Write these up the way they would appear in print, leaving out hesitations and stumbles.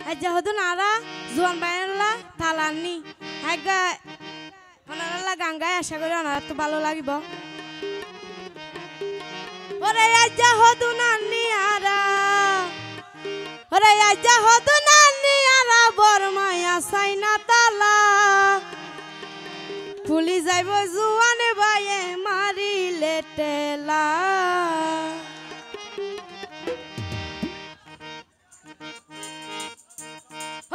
aja hodun ara juan bayanla talani haga onaরা গাঙ্গায় আশা করি ওনার তো ভালো লাগিব ওরে আজা হদুনানি আরা ওরে আজা হদুনানি আরা বরমায়া সাইনা তালা পুলি যাইব জুয়ানে বাইয়ে মারিলে টেলা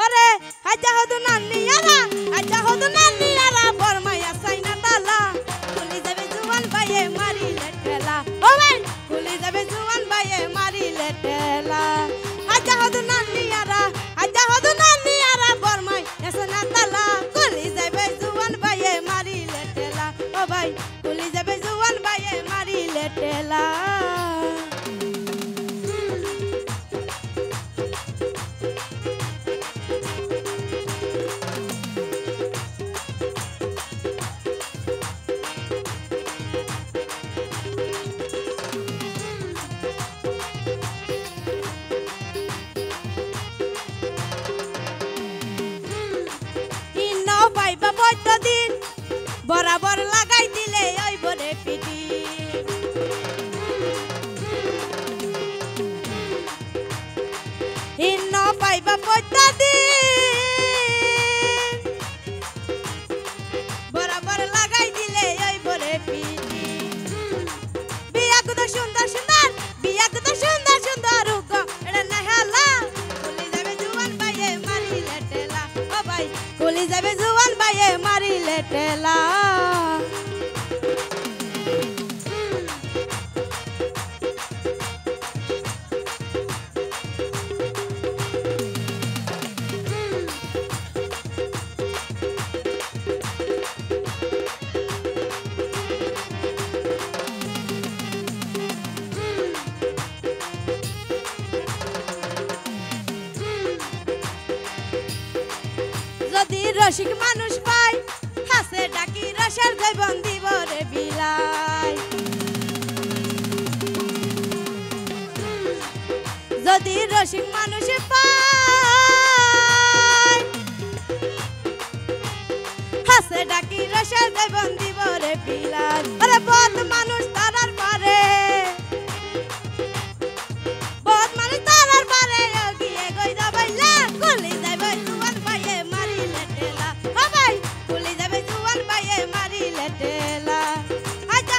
ওরে আজা হদুনানি আরা আজা হদুনানি আরা বরমায়া সাইনা তালা পুলি যাবে জুয়ান বাইয়ে মারিলে টেলা ও ভাই পুলি যাবে জুয়ান বাইয়ে মারিলে টেলা আজা হদুনানি আরা বরমায়া সাইনা তালা পুলি যাবে জুয়ান বাইয়ে মারিলে টেলা ও ভাই পুলি যাবে জুয়ান বাইয়ে মারিলে টেলা বরাবর লাগাই দিলে ওই বরে পিটি হিন্ন পাইবা পয়তা দিন বরাবর লাগাই দিলে ওই বরে পিটি বিয়া কত সুন্দর সুন্দর বিয়া কত সুন্দর সুন্দর রূপ এটা না হেলা কুলি যাবে জুয়ান বাইয়ে মারিলে টেলা ও ভাই কুলি যাবে জুয়ান বাইয়ে মারিলে টেলা যদি রসিক মানুষ পাই হাসে ডাকি রসের জৈবন দিব রে বিলাই যদি রসিক মানুষ পাই হাসে ডাকি রসের জৈবন দিব রে বিলাই আরে বদ মানুষ তারার পারে বদ মানুষ তারার পারে গিয়ে গইরা বাইলা গুলি যাইব জুয়ান বাইয়ে মারিলে টেলা ও ভাই গুলি যাবে জুয়ান বাইয়ে মারিলে টেলা আজা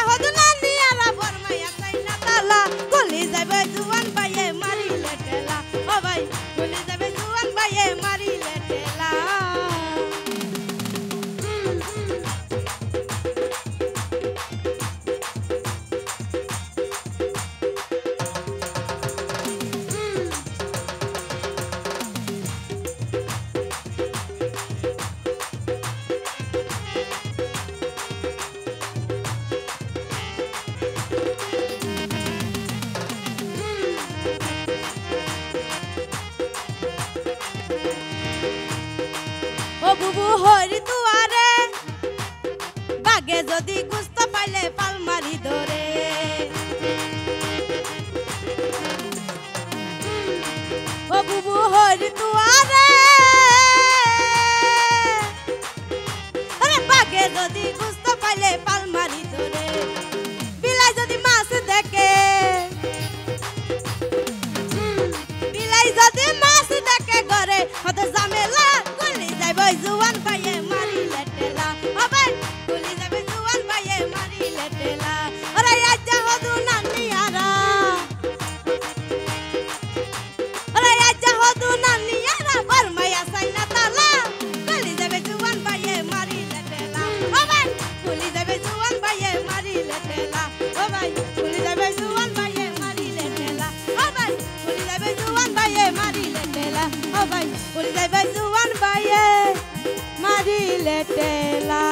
হদুনানি আরা বরমায়া সাইনা তালা গুলি যাবে জুয়ান বাইয়ে মারিলে টেলা ও ভাই গুলি যাবে জুয়ান বাইয়ে মারিলে টেলা ও বুবু হরি দুয়ারে বাগে যদি গুস্ত পাইলে পাল মারি ধরে ও বুবু হরি দুয়ারে আরে বাগে যদি গুস্ত পাইলে পাল মারি ধরে বিলাই যদি মাছ দেখে বিলাই যদি মাছ দেখে ঘরে হত জামেলা জুয়ান বাইয়ে মারিলে টেলা ও ভাই গুলি যাবে জুয়ান বাইয়ে মারিলে টেলা ওরে আজা হদুনানি আরা বরমায়া সাইনা তালা গুলি যাবে জুয়ান বাইয়ে মারিলে টেলা ও ভাই গুলি যাবে জুয়ান বাইয়ে মারিলে টেলা ও ভাই গুলি যাবে জুয়ান বাইয়ে মারিলে টেলা ও ভাই গুলি যাবে জুয়ান বাইয়ে মারিলে টেলা ও ভাই গুলি যাবে জুয়ান বাইয়ে মারিলে টেলা